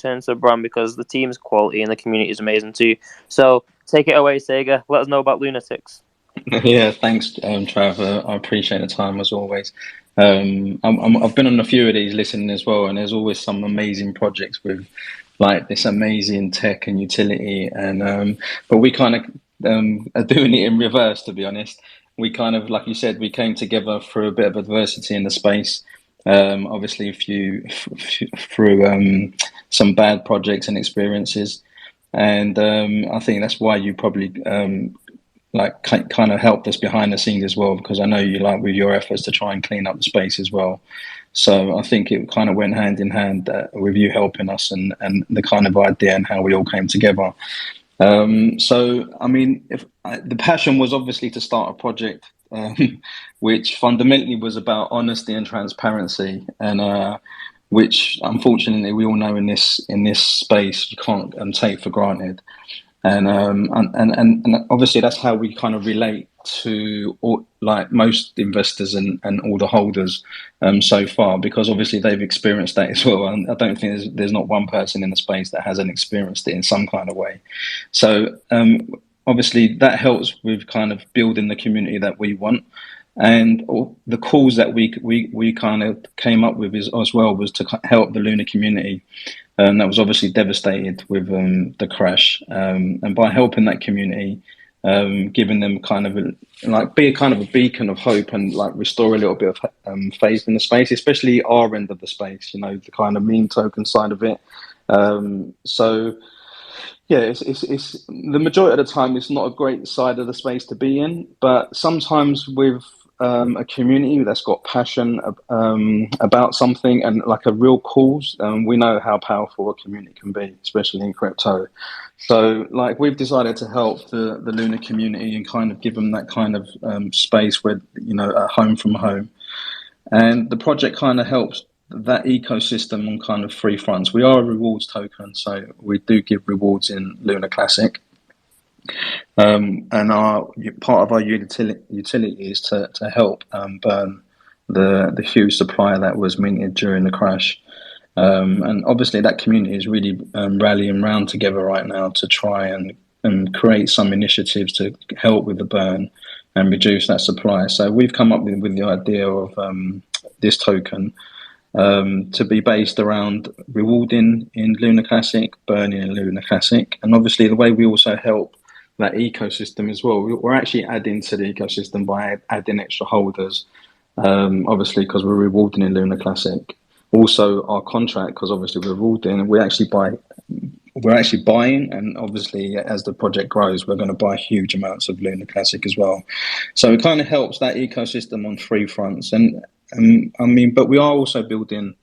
turn into a brand because the team's quality and the community is amazing too. So take it away, Sega. Let us know about Lunatics. Yeah, thanks, Trav. I appreciate the time as always. I've been on a few of these listening as well, and there's always some amazing projects with like this amazing tech and utility, and but we kind of are doing it in reverse, to be honest. We kind of, like you said, we came together through a bit of adversity in the space. Obviously, through some bad projects and experiences, and I think that's why you probably like kind of helped us behind the scenes as well, because I know you like with your efforts to try and clean up the space as well. So I think it kind of went hand in hand with you helping us and the kind of idea and how we all came together. So I mean, if the passion was obviously to start a project, which fundamentally was about honesty and transparency, and which unfortunately we all know in this space you can't take for granted. And obviously that's how we kind of relate to all, like most investors and all the holders so far, because obviously they've experienced that as well. And I don't think there's not one person in the space that hasn't experienced it in some kind of way. So obviously that helps with kind of building the community that we want. And the cause that we kind of came up with as well was to help the Luna community that was obviously devastated with the crash. And by helping that community, giving them kind of be a kind of a beacon of hope and like restore a little bit of faith in the space, especially our end of the space, you know, the kind of meme token side of it. So yeah, it's the majority of the time it's not a great side of the space to be in, but sometimes with a community that's got passion about something and like a real cause, we know how powerful a community can be, especially in crypto. So like we've decided to help the Luna community and kind of give them that kind of space where, you know, a home from home. And the project kind of helps that ecosystem on kind of three fronts. We are a rewards token, so we do give rewards in Luna Classic. And our part of our utility is to help burn the huge supply that was minted during the crash. And obviously that community is really rallying around together right now to try and create some initiatives to help with the burn and reduce that supply. So we've come up with the idea of this token to be based around rewarding in Luna Classic, burning in Luna Classic, and obviously the way we also help that ecosystem as well. We're actually adding to the ecosystem by adding extra holders, obviously because we're rewarding in Luna Classic. Also, our contract, because obviously we're rewarding, we're actually buying, and obviously as the project grows, we're going to buy huge amounts of Luna Classic as well. So it kind of helps that ecosystem on three fronts, and I mean, but we are also building,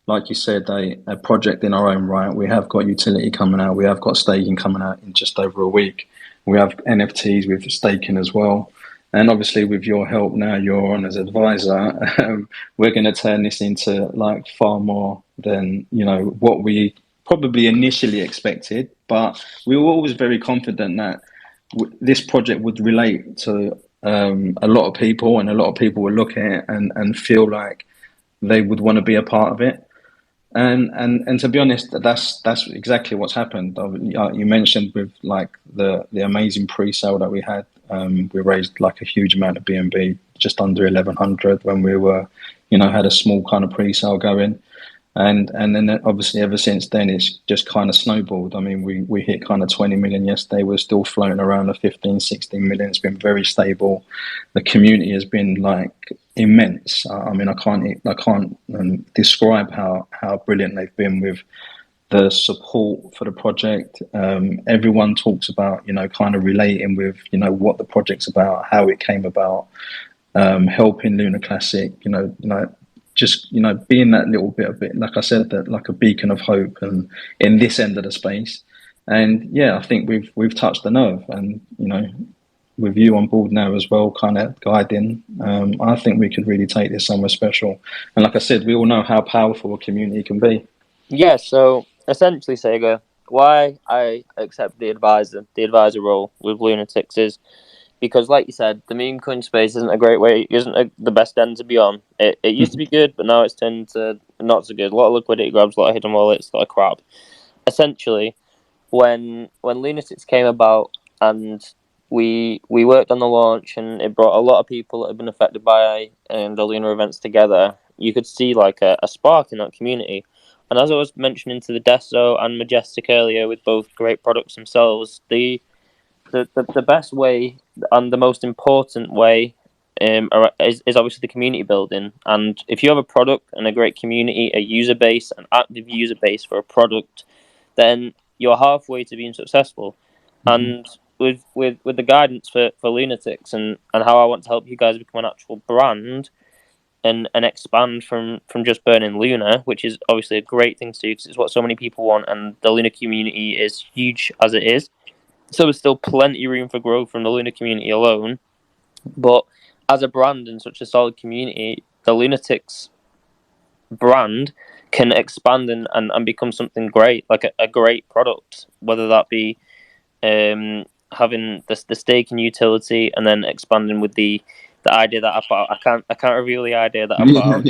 like you said, a project in our own right. We have got utility coming out. We have got staking coming out in just over a week. We have NFTs with staking as well. And obviously with your help now, you're on as advisor, we're going to turn this into like far more than, you know, what we probably initially expected. But we were always very confident that this project would relate to a lot of people, and a lot of people would look at it and feel like they would want to be a part of it. And to be honest, that's exactly what's happened. You mentioned with like the amazing pre-sale that we had. We raised like a huge amount of BNB, just under 1,100 when we were, you know, had a small kind of pre-sale going. And then obviously ever since then, it's just kind of snowballed. I mean, we hit kind of 20 million yesterday. We're still floating around the 15, 16 million. It's been very stable. The community has been like immense. I mean, I can't describe how brilliant they've been with the support for the project. Everyone talks about, you know, kind of relating with, you know, what the project's about, how it came about, helping Luna Classic, you know, just, you know, being that little bit of it, like I said, that like a beacon of hope and in this end of the space. And yeah, I think we've touched the nerve, and, you know, with you on board now as well, kind of guiding, I think we could really take this somewhere special. And like I said, we all know how powerful a community can be. Yeah, so essentially, Sega, why I accept the advisor role with Lunatics is because, like you said, the meme coin space isn't a great way, the best end to be on. It used to be good, but now it's turned to not so good. A lot of liquidity grabs, a lot of hidden wallets, a lot of crap. essentially, when Lunatics came about and we worked on the launch, and it brought a lot of people that had been affected by the lunar events together, you could see like a spark in that community. And as I was mentioning to the Deso and Majestic earlier, with both great products themselves, the best way and the most important way is obviously the community building. And if you have a product and a great community, a user base, an active user base for a product, then you're halfway to being successful. And with the guidance for Lunatics and how I want to help you guys become an actual brand and expand from just burning Luna, which is obviously a great thing to do because it's what so many people want, and the Luna community is huge as it is. So there's still plenty of room for growth from the Luna community alone. But as a brand and such a solid community, the Lunatics brand can expand and become something great, like a great product, whether that be having the staking utility and then expanding with the idea that I put out. I can't reveal the idea that I put out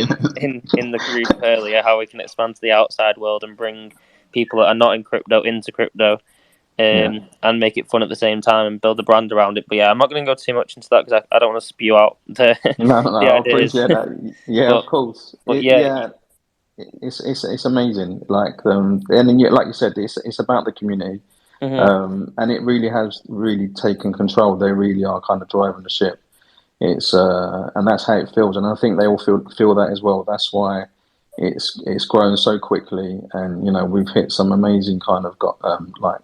in the group earlier, how we can expand to the outside world and bring people that are not in crypto into crypto. And make it fun at the same time and build a brand around it. But yeah, I'm not going to go too much into that because I don't want to spew out No, the I ideas. appreciate that. Yeah, but of course. but yeah. It's amazing. Like and then, like you said, it's about the community, and it really has really taken control. They really are kind of driving the ship. It's and that's how it feels, and I think they all feel that as well. That's why it's grown so quickly, and we've hit some amazing kind of got like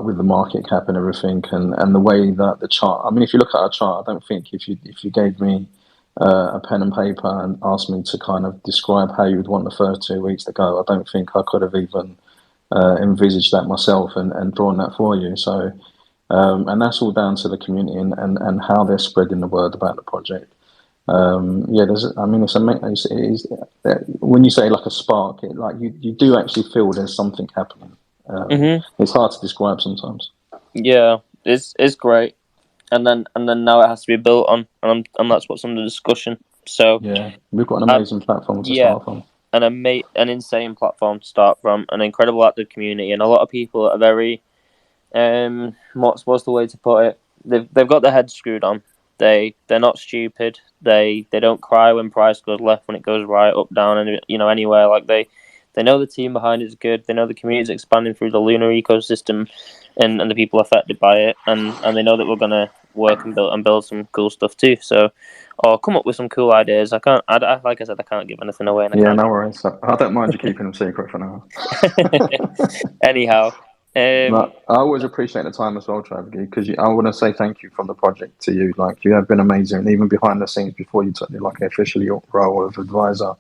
with the market cap and everything, and the way that the chart. I mean, if you look at our chart, I don't think if you gave me a pen and paper and asked me to kind of describe how you would want the first 2 weeks to go, I don't think I could have even envisaged that myself and drawn that for you. So, and that's all down to the community and how they're spreading the word about the project. Yeah, I mean, it's amazing. When you say like a spark, like you do actually feel there's something happening. It's hard to describe sometimes. Yeah, it's great. And then now it has to be built on, and that's what's under discussion. So yeah, we've got an amazing platform to yeah, start from. an insane platform to start from, an incredible active community, and a lot of people are very what's the way to put it? They've got their heads screwed on. They're not stupid. They don't cry when price goes left, when it goes right, up, down, and anywhere. Like they know the team behind it is good. They know the community is expanding through the Lunar ecosystem, and the people affected by it, and they know that we're gonna work and build some cool stuff too. So, or come up with some cool ideas. Like I said, I can't give anything away, and I Yeah, can't. no worries. I don't mind you keeping them secret for now. Anyhow, But I always appreciate the time as well, Trav, because I want to say thank you from the project to you. Like, you have been amazing, and even behind the scenes before you took the officially role of advisor.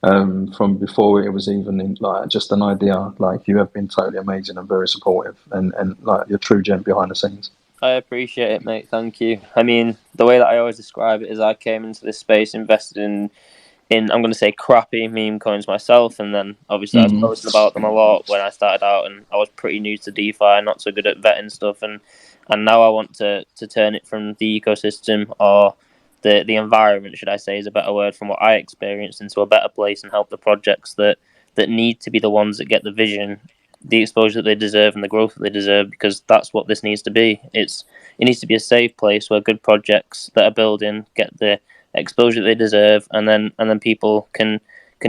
From before it was even like just an idea, like you have been totally amazing and very supportive, and like you're true gent behind the scenes. I appreciate it, mate. Thank you. I mean, the way that I always describe it is I came into this space invested in I'm going to say crappy meme coins myself, and then obviously I was posting about them a lot when I started out, and I was pretty new to DeFi, not so good at vetting stuff, and now I want to turn it from the ecosystem, or the environment, should I say, is a better word, from what I experienced, into a better place, and help the projects that need to be the ones that get the vision, the exposure that they deserve, and the growth that they deserve, because that's what this needs to be. It needs to be a safe place where good projects that are building get the exposure that they deserve, and then people can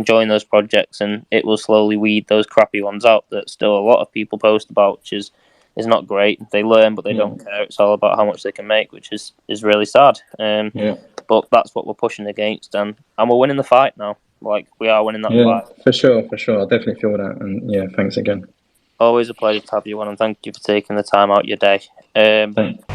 join those projects, and it will slowly weed those crappy ones out that still a lot of people post about, which is not great. They learn, but they don't care. It's all about how much they can make, which is really sad. But that's what we're pushing against, and we're winning the fight now. Like, we are winning that fight. For sure. I definitely feel that, and yeah, thanks again. Always a pleasure to have you on, and thank you for taking the time out your day. Thanks.